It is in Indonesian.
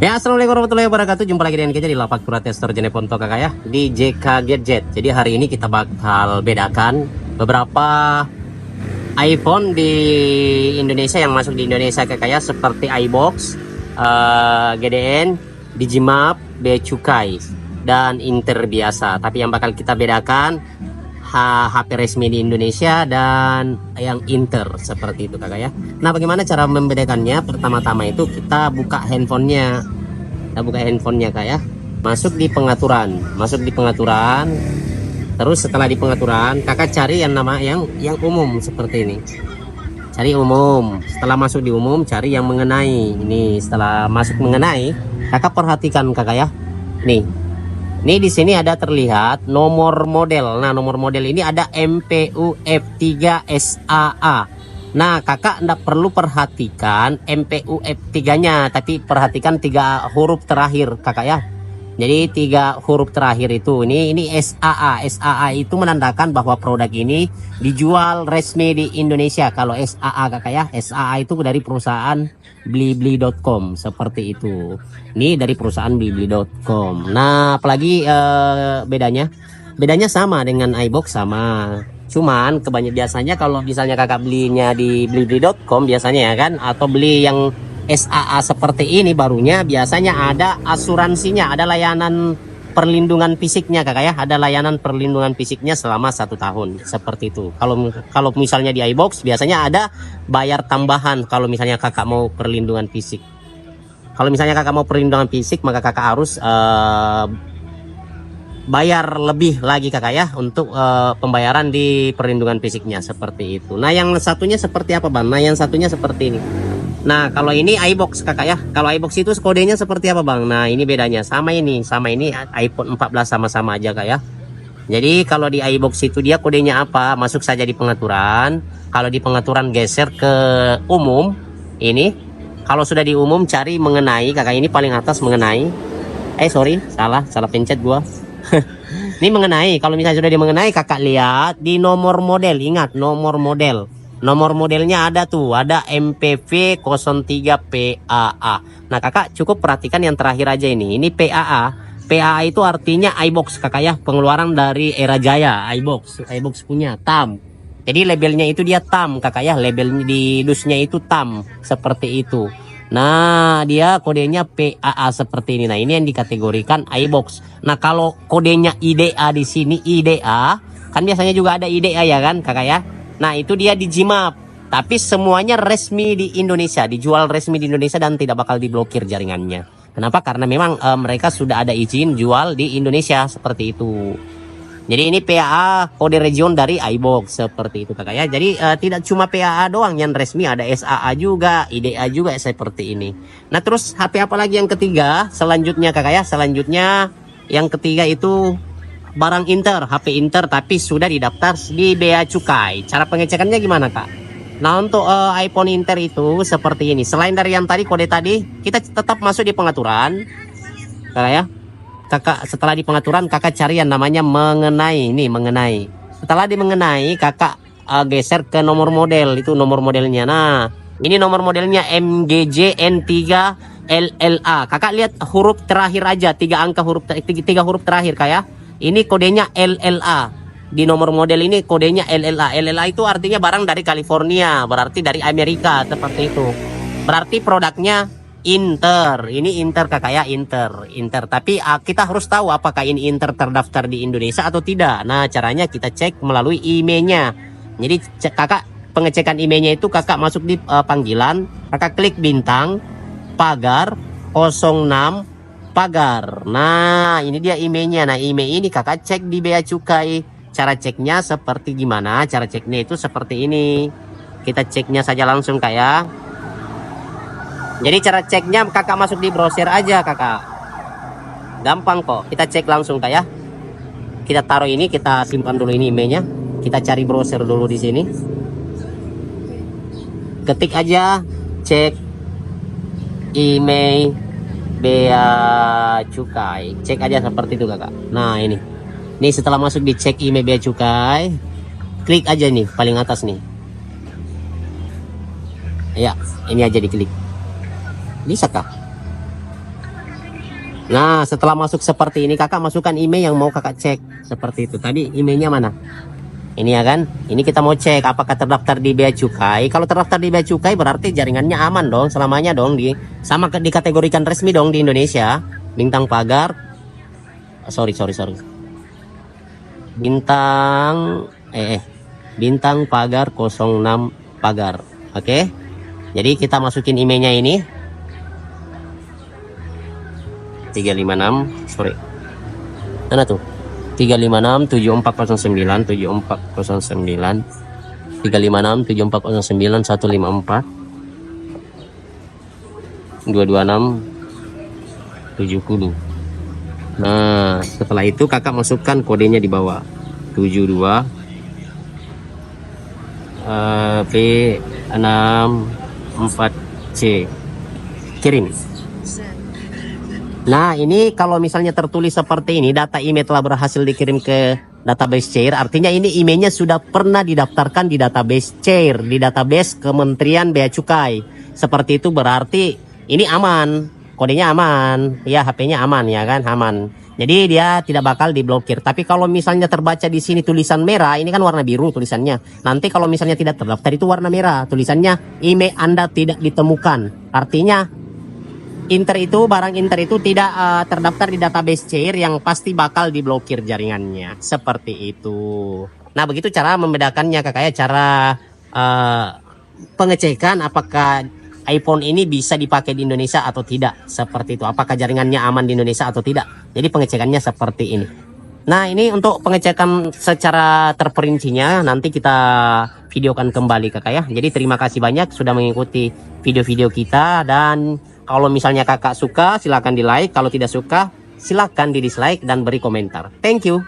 Ya, assalamualaikum warahmatullahi wabarakatuh. Jumpa lagi dengan kita di Lapak Pura Tester Jeneponto kakak ya, di JK Gadget. Jadi hari ini kita bakal bedakan beberapa iPhone di Indonesia yang masuk di Indonesia kakak ya, seperti iBox, GDN, Digimap, Bea Cukai, dan Inter biasa. Tapi yang bakal kita bedakan HP resmi di Indonesia dan yang Inter, seperti itu kakak ya. Nah, bagaimana cara membedakannya? Pertama-tama itu kita buka handphonenya. Kak ya. Masuk di pengaturan. Terus setelah di pengaturan, kakak cari yang umum seperti ini. Cari umum. Setelah masuk di umum, cari yang mengenai. Ini setelah masuk mengenai, kakak perhatikan kakak ya. Nih di sini ada terlihat nomor model. Nah, nomor model ini ada MPU F3 SAA. Nah, kakak tidak perlu perhatikan MPU F3-nya, tapi perhatikan 3 huruf terakhir kakak ya. Jadi 3 huruf terakhir itu ini SAA. SAA itu menandakan bahwa produk ini dijual resmi di Indonesia. Kalau SAA kakak ya, SAA itu dari perusahaan blibli.com, seperti itu. Ini dari perusahaan blibli.com. Nah, apalagi bedanya sama dengan iBox sama. Cuman biasanya kalau misalnya kakak belinya di blibli.com biasanya ya kan, atau beli yang SAA seperti ini barunya, biasanya ada asuransinya, ada layanan perlindungan fisiknya kakak ya, ada layanan perlindungan fisiknya selama 1 tahun, seperti itu. Kalau misalnya di iBox biasanya ada bayar tambahan kalau misalnya kakak mau perlindungan fisik. Kalau misalnya kakak mau perlindungan fisik, maka kakak harus bayar lebih lagi kakak ya untuk pembayaran di perlindungan fisiknya, seperti itu. Nah, yang satunya seperti apa bang? Nah, yang satunya seperti ini. Nah, kalau ini iBox kakak ya. Kalau iBox itu kodenya seperti apa bang? Nah, ini bedanya sama ini iPhone 14 sama-sama aja kak ya. Jadi kalau di iBox itu dia kodenya apa? Masuk saja di pengaturan. Kalau di pengaturan geser ke umum. Ini kalau sudah di umum cari mengenai kakak, ini paling atas mengenai. Sorry, salah pencet gua. Ini mengenai. Kalau misalnya sudah di mengenai, kakak lihat di nomor model. Ingat nomor model. Nomor modelnya ada tuh, ada MPV 03 PAA. Nah, kakak cukup perhatikan yang terakhir aja ini. Ini PAA. PAA itu artinya iBox kakak ya, pengeluaran dari era jaya iBox punya TAM. Jadi labelnya itu dia TAM kakak ya, label di dusnya itu TAM, seperti itu. Nah, dia kodenya PAA seperti ini. Nah, ini yang dikategorikan iBox. Nah, kalau kodenya IDA di sini, IDA, kan biasanya juga ada IDA ya kan kakak ya. Nah, itu dia Digimap. Tapi semuanya resmi di Indonesia, dijual resmi di Indonesia dan tidak bakal diblokir jaringannya. Kenapa? Karena memang mereka sudah ada izin jual di Indonesia, seperti itu. Jadi ini PAA kode region dari iBox, seperti itu kakak ya. Jadi tidak cuma PAA doang yang resmi, ada SAA juga, IDA juga seperti ini. Nah, terus HP apa lagi yang ketiga? Selanjutnya kakak ya, yang ketiga itu barang Inter, HP Inter tapi sudah didaftar di Bea Cukai. Cara pengecekannya gimana kak? Nah, untuk iPhone Inter itu seperti ini. Selain dari yang tadi kode tadi, kita tetap masuk di pengaturan kakak ya. Kakak setelah di pengaturan kakak cari yang namanya mengenai. Ini mengenai. Setelah di mengenai, kakak geser ke nomor model. Itu nomor modelnya. Nah, ini nomor modelnya MGJ N3 LLA. Kakak lihat huruf terakhir aja, 3 huruf terakhir kak ya. Ini kodenya LLA. Di nomor model ini kodenya LLA. LLA itu artinya barang dari California, berarti dari Amerika, seperti itu. Berarti produknya Inter. Ini Inter kakak ya, Inter. Tapi kita harus tahu apakah ini Inter terdaftar di Indonesia atau tidak. Nah, caranya kita cek melalui emailnya. Jadi kakak pengecekan emailnya itu kakak masuk di panggilan, kakak klik bintang pagar 06 pagar. Nah, ini dia emailnya. Nah, email ini kakak cek di Bea Cukai. Cara ceknya seperti gimana? Cara ceknya itu seperti ini. Kita ceknya saja langsung kak ya. Jadi cara ceknya kakak masuk di browser aja kakak. Gampang kok. Kita cek langsung kak ya. Kita taruh ini, kita simpan dulu ini emailnya. Kita cari browser dulu di sini. Ketik aja cek email Bea Cukai, cek aja seperti itu kakak. Nah, ini setelah masuk di cek email Bea Cukai, klik aja nih paling atas nih. Ya, ini aja diklik. Bisa kah? Nah, setelah masuk seperti ini, kakak masukkan email yang mau kakak cek. Seperti itu. Tadi emailnya mana? Ini ya kan? Ini kita mau cek apakah terdaftar di Bea Cukai. Kalau terdaftar di Bea Cukai berarti jaringannya aman dong, selamanya dong dikategorikan resmi dong di Indonesia. Bintang pagar. Sorry. Bintang pagar 06 pagar. Oke. Jadi kita masukin emailnya ini. 356, sorry. Mana tuh? 356 7409 7409 356 7409 154 226 70. Nah, setelah itu kakak masukkan kodenya di bawah 72 P64C. Kirim. Nah, ini kalau misalnya tertulis seperti ini, data email telah berhasil dikirim ke database CAIR, artinya ini emailnya sudah pernah didaftarkan di database CAIR, di database Kementerian Bea Cukai. Seperti itu berarti ini aman, kodenya aman, ya HP-nya aman ya kan, aman. Jadi dia tidak bakal diblokir. Tapi kalau misalnya terbaca di sini tulisan merah, ini kan warna biru tulisannya. Nanti kalau misalnya tidak terdaftar itu warna merah, tulisannya email Anda tidak ditemukan. Artinya barang Inter itu tidak terdaftar di database CAIR yang pasti bakal diblokir jaringannya. Seperti itu. Nah, begitu cara membedakannya kakak ya, cara pengecekan apakah iPhone ini bisa dipakai di Indonesia atau tidak. Seperti itu. Apakah jaringannya aman di Indonesia atau tidak. Jadi pengecekannya seperti ini. Nah, ini untuk pengecekan secara terperincinya nanti kita videokan kembali kakak ya. Jadi terima kasih banyak sudah mengikuti video-video kita, dan kalau misalnya kakak suka silahkan di like, kalau tidak suka silahkan di dislike dan beri komentar. Thank you.